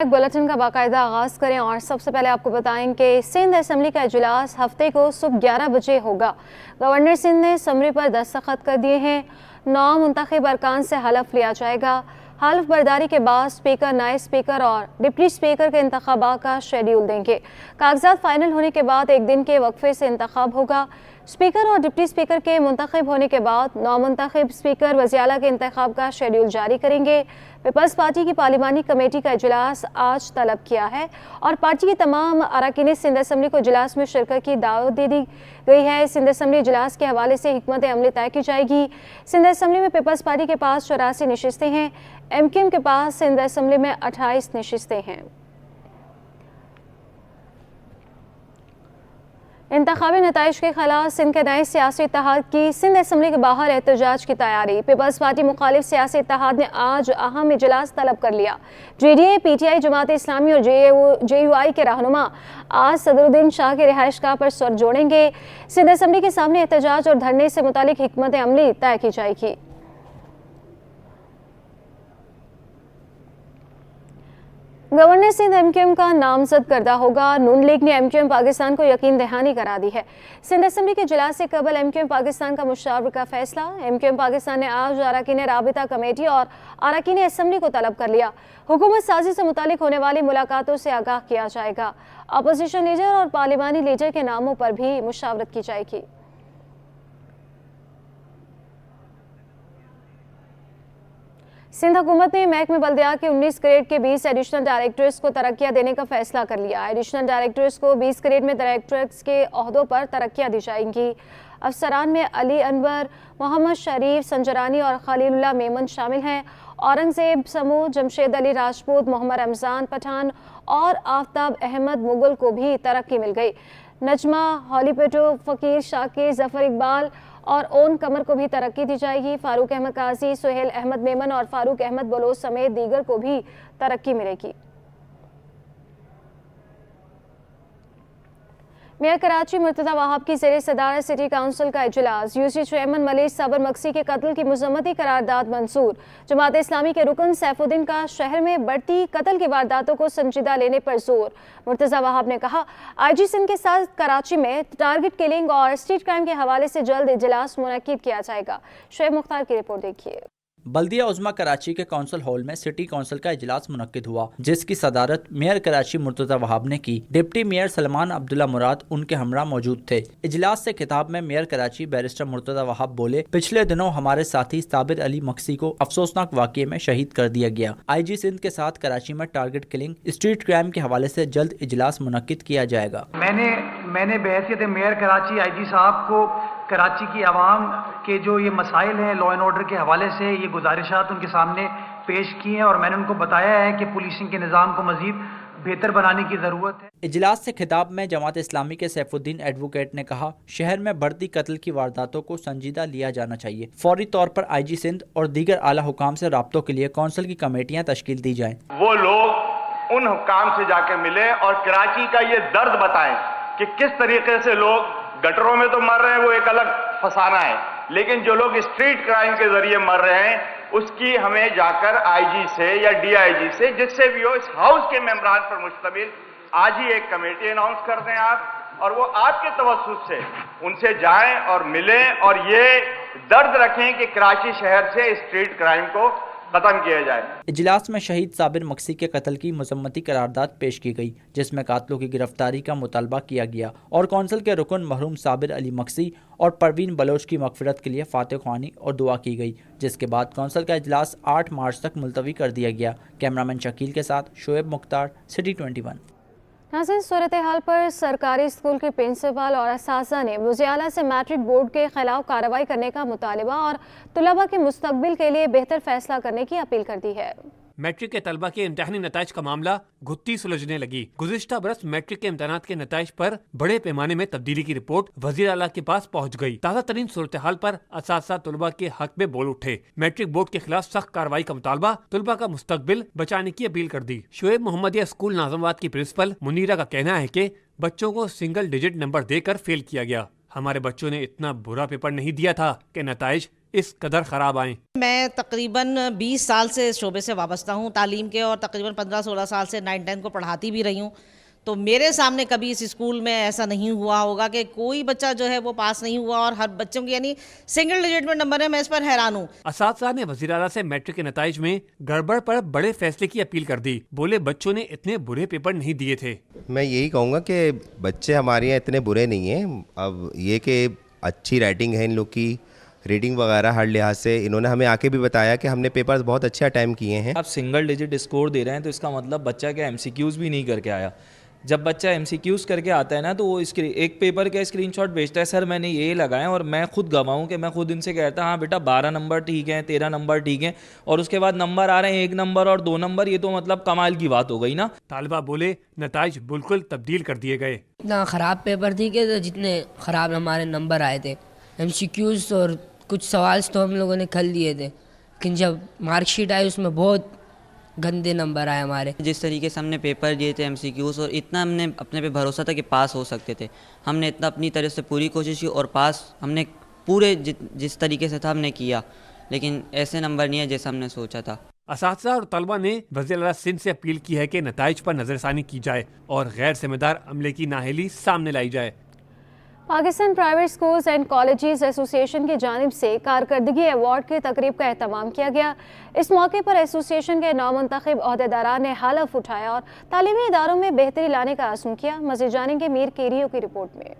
Bulletin का बाकायदा आगाज़ करें और सबसे पहले आपको बताएं कि सिंध असम्बली का इजलास हफ्ते को सुबह 11 बजे होगा। गवर्नर सिंध ने समरी पर दस्तखत कर दिए हैं। 9 मुंतखब अरकान से हलफ लिया जाएगा। हल्फ बर्दारी के बाद स्पीकर, नायब स्पीकर और डिप्टी स्पीकर के इंतखाबात का शेड्यूल देंगे। कागजात फाइनल होने के बाद एक दिन के वक्फे से इंतखाब होगा। स्पीकर और डिप्टी स्पीकर के मुंतखब होने के बाद नामुंतखब स्पीकर वज़ीर-ए-आला के इंतखाब का शेड्यूल जारी करेंगे। पीपल्स पार्टी की पार्लिमानी कमेटी का इजलास आज तलब किया है और पार्टी के तमाम अरकान सिंध असम्बली को इजलास में शिरकत की दावत दे दी गई है। सिंध असम्बली इजलास के हवाले से हिकमत अमली तय की जाएगी। सिंध असम्बली में पीपल्स पार्टी के पास 84 नशिस्तें हैं। MQM के पास सिंध असम्बली में 28 नशिस्तें हैं। इंतखाबी नताइज के खिलाफ सिंध के नए सियासी इत्तेहाद की सिंध असम्बली के बाहर एहतजाज की तैयारी। पीपल्स पार्टी मुखालिफ सियासी इत्तेहाद ने आज अहम इजलास तलब कर लिया। JDA, PTI, जमात इस्लामी और JUI के रहनुमा आज सदरुद्दीन शाह के रिहाइश गाह पर सर जोड़ेंगे। सिंध असम्बली के सामने एहतजाज और धरने से मुतालिक हिकमत अमली तय की जाएगी। गवर्नर सिंध MQM का नामजद करदा होगा। नून लीग ने MQM पाकिस्तान को यकीन दहानी करा दी है। सिंध असम्बली के इजलास से कबल MQM पाकिस्तान का मुशावरत का फैसला। MQM पाकिस्तान ने आज अरकान राबिता कमेटी और अरकान असम्बली को तलब कर लिया। हुकूमत साजी से मुतालिक होने वाली मुलाकातों से आगाह किया जाएगा। अपोजिशन लीडर और पार्लिमानी लीडर के नामों पर भी मुशावरत की जाएगी। सिंध हुकूमत ने महकमे बल्दिया के 19 ग्रेड के 20 एडिशनल डायरेक्टर्स को तरक्कियाँ देने का फैसला कर लिया। एडिशनल डायरेक्टर्स को 20 ग्रेड में डायरेक्टर्स के ओहदों पर तरक्कियाँ दी जाएंगी। अफसरान में अली अनवर, मोहम्मद शरीफ संजरानी और खलीलुल्लाह मेमन शामिल हैं। औरंगजेब समू, जमशेद अली राजपूत, मोहम्मद रमज़ान पठान और आफ्ताब अहमद मुगल को भी तरक्की मिल गई। नजमा हॉलीपेटो, फ़कीर शाकिर, जफ़र इकबाल और ओन कमर को भी तरक्की दी जाएगी। फारूक अहमद काजी, सुहेल अहमद मेमन और फारूक अहमद बलोच समेत दीगर को भी तरक्की मिलेगी। मेयर कराची मुर्तज़ा वहाब की ज़ेरे सदारत सिटी काउंसिल का इजलास। UC चेयरमैन मलिक साबर मक्सी के कत्ल की मज़म्मती करारदाद मंसूर। जमात इस्लामी के रुकन सैफुद्दीन का शहर में बढ़ती कत्ल की वारदातों को संजीदा लेने पर जोर। मुर्तज़ा वहाब ने कहा, IG सिंध के साथ कराची में टारगेट किलिंग और स्ट्रीट क्राइम के हवाले से जल्द इजलास मुनक्किद किया जाएगा। शुएब मुख्तार की रिपोर्ट देखिए। बल्दिया उज़्मा कराची के कौंसिल हॉल में सिटी कौंसिल का इजलास मुनक्किद हुआ, जिसकी सदारत मेयर कराची मुर्तज़ा वहाब ने की। डिप्टी मेयर सलमान अब्दुल्ला मुराद उनके हमरा मौजूद थे। इजलास से खिताब में मेयर कराची बैरिस्टर मुर्तज़ा वहाब बोले, पिछले दिनों हमारे साथी साबिर अली मक्सी को अफसोसनाक वाक़ये में शहीद कर दिया गया। IG सिंध के साथ कराची में टारगेट किलिंग, स्ट्रीट क्राइम के हवाले से जल्द इजलास मुनक्किद किया जाएगा। मैंने बहैसियत मेयर कराची IG साहब को कराची की आवाम के जो ये मसाइल हैं लॉ एंड ऑर्डर के हवाले से ये गुजारिशात उनके सामने पेश की हैं और मैंने उनको बताया है कि पुलिसिंग के निज़ाम को मज़ीद बेहतर बनाने की ज़रूरत है। इजलास से खिताब में जमात इस्लामी के सैफुद्दीन एडवोकेट ने कहा, शहर में बढ़ती कत्ल की वारदातों को संजीदा लिया जाना चाहिए। फौरी तौर पर IG सिंध और दीगर आला हुकाम से राब्तों के लिए कौंसिल की कमेटियाँ तश्कील दी जाएँ। वो लोग उन हुकाम से जाकर मिले और कराची का ये दर्द बताएं कि किस तरीके से लोग गटरों में तो मर रहे हैं, वो एक अलग फसाना है, लेकिन जो लोग स्ट्रीट क्राइम के जरिए मर रहे हैं उसकी हमें जाकर IG से या DIG से जिससे भी हो इस हाउस के मेंबरान पर मुश्तमिल आज ही एक कमेटी अनाउंस कर दें आप, और वो आपके तवस्सुत से उनसे जाएं और मिलें और ये दर्द रखें कि कराची शहर से स्ट्रीट क्राइम को खत्म किया जाए। इजलास में शहीद साबिर मक्सी के कत्ल की मज़म्मती करारदाद पेश की गई, जिसमें कातलों की गिरफ्तारी का मुतालबा किया गया और कौंसिल के रुकन मरहूम साबिर अली मक्सी और परवीन बलोच की मगफिरत के लिए फातिह ख्वानी और दुआ की गई, जिसके बाद कौंसिल का इजलास 8 मार्च तक मुलतवी कर दिया गया। कैमरामैन शकील के साथ शुएब मुख्तार, सिटी 21। नाज़रीन, सूरत हाल पर सरकारी स्कूल के प्रिंसिपल और असातिज़ा ने वज़ीर-ए-आला से मैट्रिक बोर्ड के खिलाफ कार्रवाई करने का मुतालबा और तुलबा के मुस्तकबिल के लिए बेहतर फैसला करने की अपील कर दी है। मैट्रिक के तलबा के इम्तिहानी नताइज का मामला घुत्ती सुलझने लगी। गुज़िश्ता बरस मैट्रिक के इम्तिहानात के नताइज पर बड़े पैमाने में तब्दीली की रिपोर्ट वज़ीर आला के पास पहुंच गई। ताज़ा तरीन सूरत हाल पर असातिज़ा तुलबा के हक में बोल उठे। मैट्रिक बोर्ड के खिलाफ सख्त कार्रवाई का मुतालबा, तुलबा का मुस्तकबिल बचाने की अपील कर दी। शुएब मोहम्मदिया स्कूल नाज़माबाद की प्रिंसिपल मुनीरा का कहना है कि बच्चों को सिंगल डिजिट नंबर देकर फेल किया गया। हमारे बच्चों ने इतना बुरा पेपर नहीं दिया था कि नताइज اس قدر خراب آئیں۔ میں تقریباً 20 سال سے اس شعبے سے وابستہ ہوں تعلیم کے، اور تقریباً 15-16 سال سے 9-10 کو پڑھاتی بھی رہی ہوں، تو میرے سامنے کبھی اس اسکول میں ایسا نہیں ہوا ہوگا کہ کوئی بچہ جو ہے وہ پاس نہیں ہوا، اور ہر بچوں کی یعنی سنگل ڈیجٹ میں نمبر ہے۔ میں اس پر حیران ہوں۔ اساتذہ نے وزیر اعلیٰ سے میٹرک کے نتائج میں گڑبڑ پر بڑے فیصلے کی اپیل کر دی، بولے بچوں نے اتنے برے پیپر نہیں دیے تھے۔ میں یہی کہوں گا کہ بچے ہمارے یہاں اتنے برے نہیں ہیں، اب یہ کہ اچھی رائٹنگ ہے ان لوگ کی، ریڈنگ وغیرہ ہر لحاظ سے انہوں نے ہمیں آ کے بھی بتایا کہ ہم نے پیپرز بہت اچھے اٹیمپٹ کیے ہیں۔ آپ سنگل ڈیجٹ اسکور دے رہے ہیں تو اس کا مطلب بچہ کیا ایم سی کیوز بھی نہیں کر کے آیا۔ جب بچہ ایم سی کیوز کر کے آتا ہے نا تو وہ ایک پیپر کا اسکرین شاٹ بھیجتا ہے، سر میں نے یہ لگایا، اور میں خود گواہوں کہ میں خود ان سے کہتا ہاں بیٹا 12 نمبر ٹھیک ہیں، 13 نمبر ٹھیک ہیں، اور اس کے بعد نمبر آ رہے ہیں 1 نمبر اور 2 نمبر، یہ تو مطلب کمال کی بات ہو گئی نا۔ طالبہ بولے نتائج بالکل تبدیل کر دیے گئے۔ اتنا خراب پیپر تھی کہ جتنے خراب ہمارے نمبر آئے تھے، ایم سی کیوز اور کچھ سوال تو ہم لوگوں نے کھل لیے تھے، لیکن جب مارک شیٹ آئی اس میں بہت گندے نمبر آئے ہمارے۔ جس طریقے سے ہم نے پیپر دیے تھے ایم سی کیوز، اور اتنا ہم نے اپنے پہ بھروسہ تھا کہ پاس ہو سکتے تھے، ہم نے اتنا اپنی طرف سے پوری کوشش کی اور پاس ہم نے پورے جس طریقے سے تھا ہم نے کیا، لیکن ایسے نمبر نہیں ہے جیسا ہم نے سوچا تھا۔ اساتذہ اور طلبہ نے وزیر اعلیٰ سندھ سے اپیل کی ہے کہ نتائج پر نظر ثانی کی جائے اور غیر ذمہ دار عملے کی نااہلی سامنے لائی جائے۔ Pakistan private schools and colleges ایسوسی ایشن کی جانب سے کارکردگی ایوارڈ کی تقریب کا اہتمام کیا گیا۔ اس موقع پر ایسوسی ایشن کے نومنتخب عہدیداران نے حلف اٹھایا اور تعلیمی اداروں میں بہتری لانے کا عزم کیا۔ مزید جانیں گے میر کیریو کی رپورٹ میں۔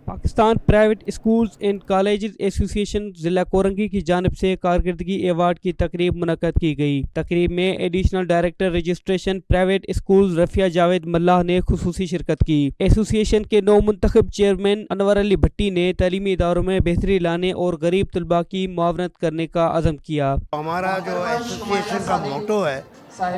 Pakistan private schools and colleges ایسوسی ایشن ضلع کورنگی کی جانب سے کارکردگی ایوارڈ کی تقریب منعقد کی گئی۔ تقریب میں additional director registration private schools Rafia Javed Mallah نے خصوصی شرکت کی۔ ایسوسی ایشن کے نو منتخب چیئرمین انور علی بھٹی نے تعلیمی اداروں میں بہتری لانے اور غریب طلباء کی معاونت کرنے کا عزم کیا۔ ہمارا جو ایسوسی ایشن کا موٹو ہے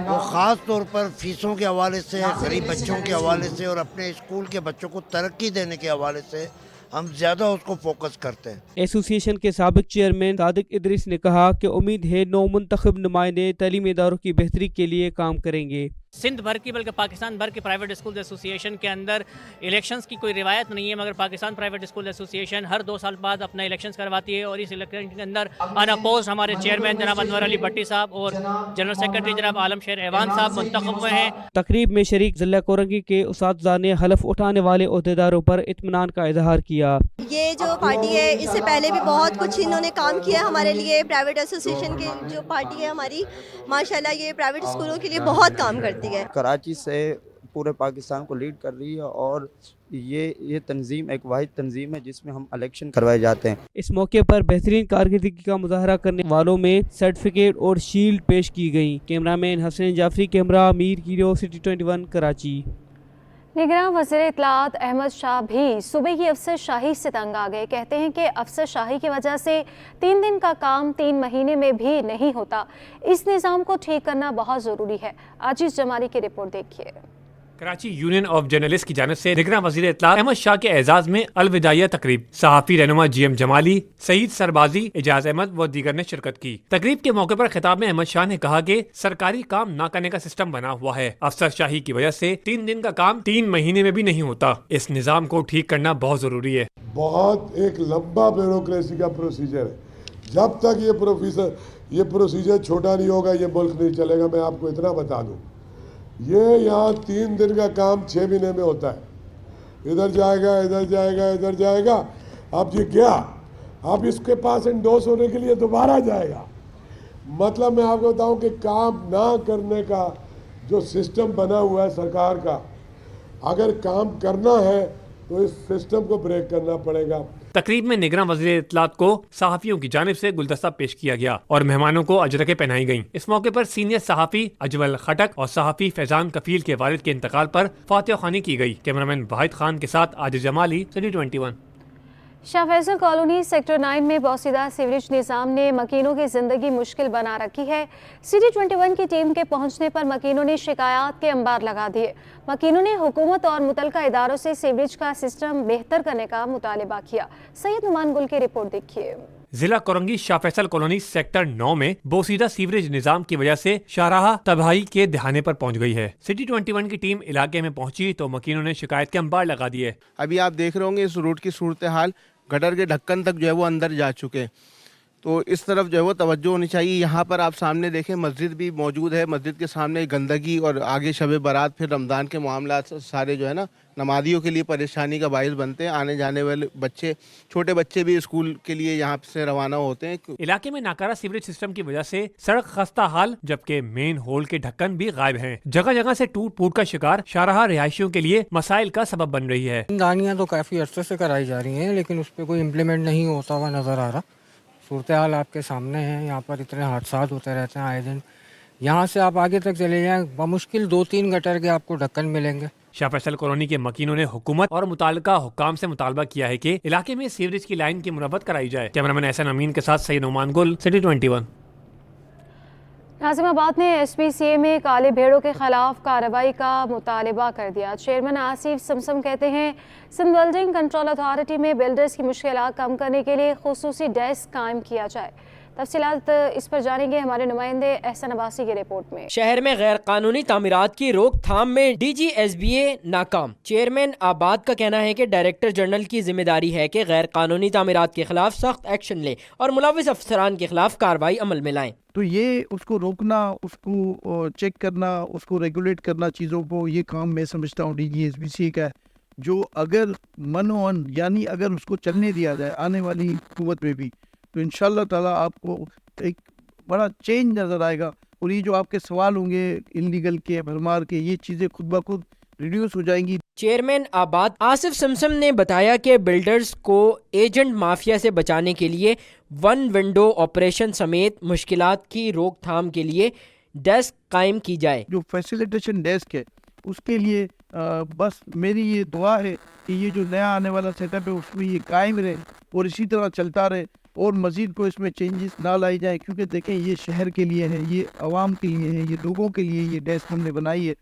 وہ خاص طور پر فیسوں کے حوالے سے، غریب بچوں کے حوالے سے اور اپنے اسکول کے بچوں کو ترقی دینے کے حوالے سے ہم زیادہ اس کو فوکس کرتے ہیں۔ ایسوسی ایشن کے سابق چیئرمین صادق ادریس نے کہا کہ امید ہے نو منتخب نمائندے تعلیمی اداروں کی بہتری کے لیے کام کریں گے۔ سندھ بھر کی بلکہ پاکستان بھر کے پرائیویٹ اسکول ایسوسی ایشن کے اندر الیکشنز کی کوئی روایت نہیں ہے، مگر پاکستان پرائیویٹ اسکول ایسوسی ایشن ہر 2 سال بعد اپنا الیکشنز کرواتی ہے، اور اس الیکشن کے اندر اناپوز ہمارے چیئرمین جناب انور علی بھٹی صاحب اور جنرل سیکرٹری جناب عالم شیر ایوان صاحب منتخب ہوئے ہیں۔ تقریب میں شریک ضلع کورنگی کے اساتذہ نے حلف اٹھانے والے عہدیداروں پر اطمینان کا اظہار کیا۔ یہ جو پارٹی ہے اس سے پہلے بھی بہت کچھ انہوں نے کام کیا ہے ہمارے لیے۔ پرائیویٹ ایسوسی ایشن کی جو پارٹی ہے ہماری، ماشاءاللہ یہ پرائیویٹ اسکولوں کے لیے بہت کام کرتی ہے۔ کراچی سے پورے پاکستان کو لیڈ کر رہی ہے، اور یہ تنظیم ایک واحد تنظیم ہے جس میں ہم الیکشن کروائے جاتے ہیں۔ اس موقع پر بہترین کارکردگی کا مظاہرہ کرنے والوں میں سرٹیفکیٹ اور شیلڈ پیش کی گئی۔ کیمرہ مین حسین جعفری، کیمرہ میر کیریو، سٹی 21 کراچی۔ نگراں وزیر اطلاعات احمد شاہ بھی صوبے کی افسر شاہی سے تنگ آ گئے۔ کہتے ہیں کہ افسر شاہی کی وجہ سے 3 دن کا کام 3 مہینے میں بھی نہیں ہوتا۔ اس نظام کو ٹھیک کرنا بہت ضروری ہے۔ عاجز جمالی کی رپورٹ دیکھیے۔ کراچی یونین آف جرنلسٹ کی جانب سے نگراں وزیر اطلاعات احمد شاہ کے اعزاز میں الوداعیہ تقریب، صحافی رہنما جی ایم جمالی، سعید سربازی، اعجاز احمد و دیگر نے شرکت کی۔ تقریب کے موقع پر خطاب میں احمد شاہ نے کہا کہ سرکاری کام نہ کرنے کا سسٹم بنا ہوا ہے، افسر شاہی کی وجہ سے 3 دن کا کام 3 مہینے میں بھی نہیں ہوتا۔ اس نظام کو ٹھیک کرنا بہت ضروری ہے۔ بہت ایک لمبا بیوروکریسی کا پروسیجر ہے، جب تک یہ پروسیجر چھوٹا نہیں ہوگا یہ ملک نہیں چلے گا۔ میں آپ کو اتنا بتا دوں، یہ یہاں 3 دن کا کام 6 مہینے میں ہوتا ہے، ادھر جائے گا ادھر جائے گا ادھر جائے گا، اب یہ گیا، اب اس کے پاس انڈوس ہونے کے لیے دوبارہ جائے گا۔ مطلب میں آپ کو بتاؤں کہ کام نہ کرنے کا جو سسٹم بنا ہوا ہے سرکار کا، اگر کام کرنا ہے تو اس سسٹم کو بریک کرنا پڑے گا۔ تقریب میں نگراں وزیر اطلاعات کو صحافیوں کی جانب سے گلدستہ پیش کیا گیا اور مہمانوں کو اجرکیں پہنائی گئیں۔ اس موقع پر سینئر صحافی اجول خٹک اور صحافی فیضان کفیل کے والد کے انتقال پر فاتحہ خوانی کی گئی۔ کیمرامین واحد خان کے ساتھ عاجز جمالی، سٹی 21۔ شاہ فیصل کالونی سیکٹر 9 میں بوسیدہ سیوریج نظام نے مکینوں کی زندگی مشکل بنا رکھی ہے۔ سٹی 21 کی ٹیم کے پہنچنے پر مکینوں نے شکایات کے انبار لگا دیے۔ مکینوں نے حکومت اور متعلقہ اداروں سے سیوریج کا سسٹم بہتر کرنے کا مطالبہ کیا۔ سید نعمان گل کی رپورٹ دیکھیے۔ ضلع کورنگی شاہ فیصل کالونی سیکٹر 9 میں بوسیدہ سیوریج نظام کی وجہ سے شاہراہ تباہی کے دہانے پر پہنچ گئی ہے۔ سٹی 21 کی ٹیم علاقے میں پہنچی تو مکینوں نے شکایت کے انبار لگا دیے۔ ابھی آپ دیکھ رہے ہوں گے اس روڈ کی صورتحال، گٹر کے ڈھکن تک جو ہے وہ اندر جا چکے، तो इस तरफ जो है वो तवज्जो होनी चाहिए। यहाँ पर आप सामने देखें मस्जिद भी मौजूद है, मस्जिद के सामने गंदगी और आगे शब बारात फिर रमज़ान के मामला सारे जो है ना नमाजियों के लिए परेशानी का बायस बनते हैं। आने जाने वाले बच्चे, छोटे बच्चे भी स्कूल के लिए यहाँ से रवाना होते हैं। इलाके में नाकारा सीवरेज सिस्टम की वजह से सड़क खस्ता हाल, जबकि मेन होल के ढक्कन भी गायब हैं। जगह जगह से टूट फूट का शिकार शाहराह रिहायशियों के लिए मसाइल का सबब बन रही है। दानियाँ तो काफ़ी अरसे से कराई जा रही हैं, लेकिन उस पर कोई इम्प्लीमेंट नहीं होता हुआ नज़र आ रहा। सूरत हाल आपके सामने है, यहाँ पर इतने हादसा होते रहते हैं आए दिन। यहाँ से आप आगे तक चले जाएं, बमुश्किल 2-3 गटर के आपको ढक्कन मिलेंगे। शाह फैसल कॉलोनी के मकीनों ने हुकूमत और मुताल्लिका हुक्काम से मुतालबा किया है कि इलाके में सीवरेज की लाइन की मुरम्मत कराई जाए। कैमरामैन एहसन अमीन के साथ सैयद नोमान गुल, सिटी 21। नाज़िमाबाद ने SPCA में काले भेड़ों के खिलाफ कार्रवाई का मुतालबा कर दिया। चेयरमैन आसिफ समसम कहते हैं सिंध बिल्डिंग कंट्रोल अथॉरिटी में बिल्डर्स की मुश्किलात कम करने के लिए खुसूसी डेस्क कायम किया जाए। तफसीलात इस पर जानेंगे हमारे नुमाइंदे एहसन अब्बासी की रिपोर्ट में। शहर में गैर कानूनी तामीरात की रोकथाम में DG SBA नाकाम। चेयरमैन आबाद का कहना है कि डायरेक्टर जनरल की जिम्मेदारी है कि गैर कानूनी तामीरात के खिलाफ सख्त एक्शन ले और मुलविस अफसरान के खिलाफ कार्रवाई अमल में लाएं। तो ये उसको रोकना, उसको चेक करना, उसको रेगुलेट करना चीज़ों को, ये काम मैं समझता हूँ DG SBC का है, जो अगर मनोअन यानी अगर उसको चलने दिया जाए आने वाली हुकूमत में भी, तो इंशाल्लाह ताला आपको एक बड़ा चेंज नज़र आएगा। और ये जो आपके सवाल होंगे इलीगल के, भरमार के, ये चीज़ें खुद ब खुद रिड्यूस हो जाएंगी। चेयरमैन आबाद आसिफ समसम ने बताया कि बिल्डर्स को एजेंट माफिया से बचाने के लिए वन विंडो ऑपरेशन समेत मुश्किलात की रोकथाम के लिए डेस्क कायम की जाए। जो फैसिलिटेशन डेस्क है उसके लिए बस मेरी ये दुआ है कि ये जो नया आने वाला सेटअप है उसमें ये कायम रहे और इसी तरह चलता रहे और मज़ीद को इसमें चेंजेस ना लाई जाए, क्योंकि देखें ये शहर के लिए है, ये आवाम के लिए है, ये लोगों के लिए ये डेस्क हमने बनाई है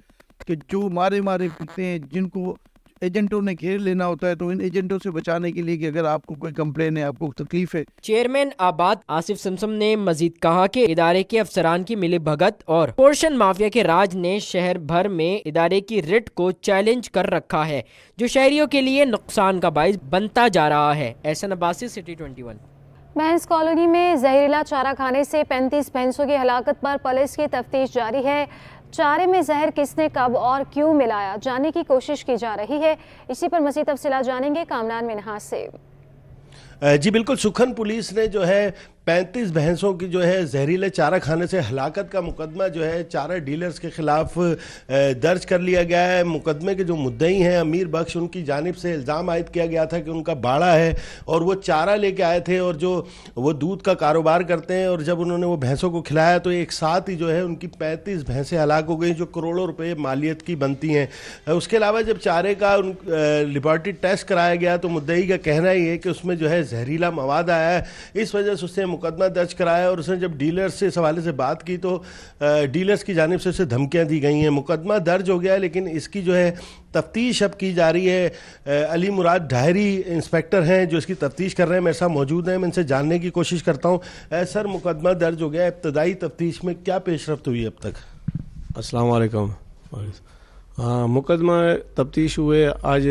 कि जो मारे फिरते हैं, जिनको एजेंटों ने घेर लेना होता है, तो इन एजेंटों से बचाने के लिए कि अगर आपको कोई कंप्लेन है, आपको तकलीफ है। चेयरमैन आबाद आसिफ समसम ने मजीद कहा कि इदारे के अफसरान की मिली भगत और पोर्शन माफिया के राज ने शहर भर में इदारे की रिट को चैलेंज कर रखा है, जो शहरियों के लिए नुकसान का बाइस बनता जा रहा है। एहसन अब्बासी, सिटी 21। भैंस कॉलोनी में जहरीला चारा खाने से 35 भैंसों की हलाकत पर पुलिस की तफ्तीश जारी है। चारे में जहर किसने, कब और क्यों मिलाया, जानने की कोशिश की जा रही है। इसी पर मज़ीद तफसीलात जानेंगे कामरान मिनहास से। जी बिल्कुल, सुखन पुलिस ने जो है 35 भैंसों की जो है जहरीले चारा खाने से हलाकत का मुकदमा जो है चारा डीलर्स के खिलाफ दर्ज कर लिया गया है। मुकदमे के जो मुद्दई हैं अमीर बख्श, उनकी जानिब से इल्ज़ाम आयद किया गया था कि उनका बाड़ा है और वो चारा लेके आए थे और जो वो दूध का कारोबार करते हैं, और जब उन्होंने वो भैंसों को खिलाया तो एक साथ ही जो है उनकी 35 भैंसें हलाक हो गई, जो करोड़ों रुपये मालियत की बनती हैं। उसके अलावा जब चारे का लेबॉरेटरी टेस्ट कराया गया तो मुद्दई का कहना ही है कि उसमें जो है जहरीला मवाद आया है, इस वजह से उसने मुकदमा दर्ज कराया। और उसने जब डीलर्स से इस हवाले से बात की तो डीलर्स की जानिब से उसे धमकियां दी गई हैं। मुकदमा दर्ज हो गया है, लेकिन इसकी जो है तफ्तीश अब की जा रही है। अली मुराद ढाहरी इंस्पेक्टर हैं जो इसकी तफ्तीश कर रहे हैं, मेरे साथ मौजूद हैं, मैं इनसे जानने की कोशिश करता हूँ। सर, मुकदमा दर्ज हो गया, इब्तदाई तफ्तीश में क्या पेशरफ्त हुई अब तक? अस्सलाम वालेकुम। हाँ, मुकदमा तफ्तीश हुए आज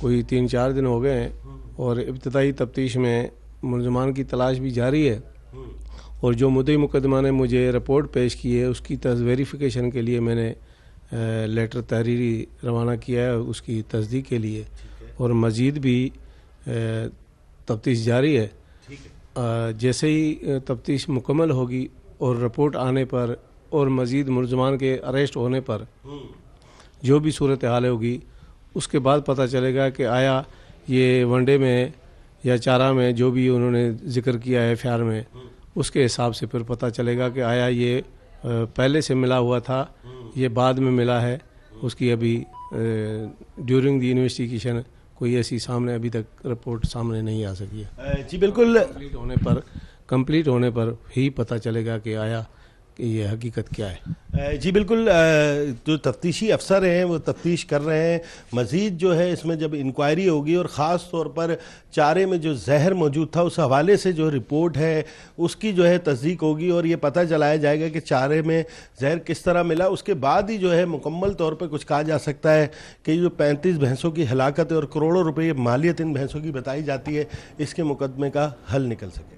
कोई 3-4 दिन हो गए हैं और इब्तदाई तफ्तीश में मुलजमान की तलाश भी जारी है और जो मुद्दई मुकदमा ने मुझे रिपोर्ट पेश की है उसकी वेरिफिकेशन के लिए मैंने लेटर तहरीरी रवाना किया है उसकी तस्दीक के लिए, और मज़ीद भी तफ्तीश जारी है। जैसे ही तफ्तीश मुकम्मल होगी और रिपोर्ट आने पर और मज़ीद मुलजमान के अरेस्ट होने पर जो भी सूरत हाल होगी उसके बाद पता चलेगा कि आया ये वनडे में या चारा में जो भी उन्होंने जिक्र किया है FIR में, उसके हिसाब से फिर पता चलेगा कि आया ये पहले से मिला हुआ था, ये बाद में मिला है। उसकी अभी ड्यूरिंग द इन्वेस्टिगेशन कोई ऐसी सामने अभी तक रिपोर्ट सामने नहीं आ सकी है। जी बिल्कुल, कंप्लीट होने पर ही पता चलेगा कि आया कि ये हकीकत क्या है। जी बिल्कुल, जो तफ्तीशी अफसर हैं वो तफ्तीश कर रहे हैं। मज़ीद जो है इसमें जब इंक्वायरी होगी और ख़ास तौर पर चारे में जो जहर मौजूद था उस हवाले से जो रिपोर्ट है उसकी जो है तस्दीक होगी और ये पता चलाया जाएगा कि चारे में जहर किस तरह मिला। उसके बाद ही जो है मुकम्मल तौर पर कुछ कहा जा सकता है कि जो 35 भैंसों की हलाकत है और करोड़ों रुपये मालियत इन भैंसों की बताई जाती है, इसके मुकदमे का हल निकल सकेगा।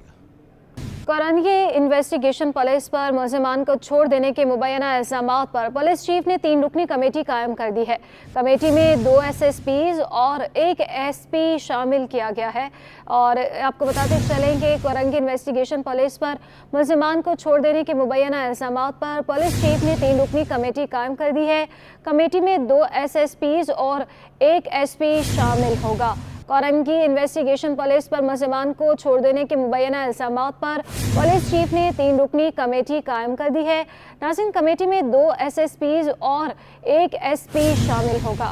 कोरंगी इन्वेस्टिगेशन पुलिस पर मुलजिमान को छोड़ देने के मुबैना इल्ज़ामात पर पुलिस चीफ ने 3 रुकनी कमेटी कायम कर दी है। कमेटी में 2 SSPs और 1 SP शामिल किया गया है। और आपको बताते चलें कि कोरंगी इन्वेस्टिगेशन पुलिस पर मुलजिमान को छोड़ देने के मुबैना इल्ज़ामात पर पुलिस चीफ ने 3 रुकनी कमेटी कायम कर दी है। कमेटी में 2 SSPs और 1 SP शामिल होगा। कोरंगी इन्वेस्टिगेशन पुलिस पर मुलजिमान को छोड़ देने के मुबैना इल्ज़ामात पर पुलिस चीफ ने 3 रुकनी कमेटी कायम कर दी है। नाज़रीन, कमेटी में 2 SSPs और 1 SP शामिल होगा।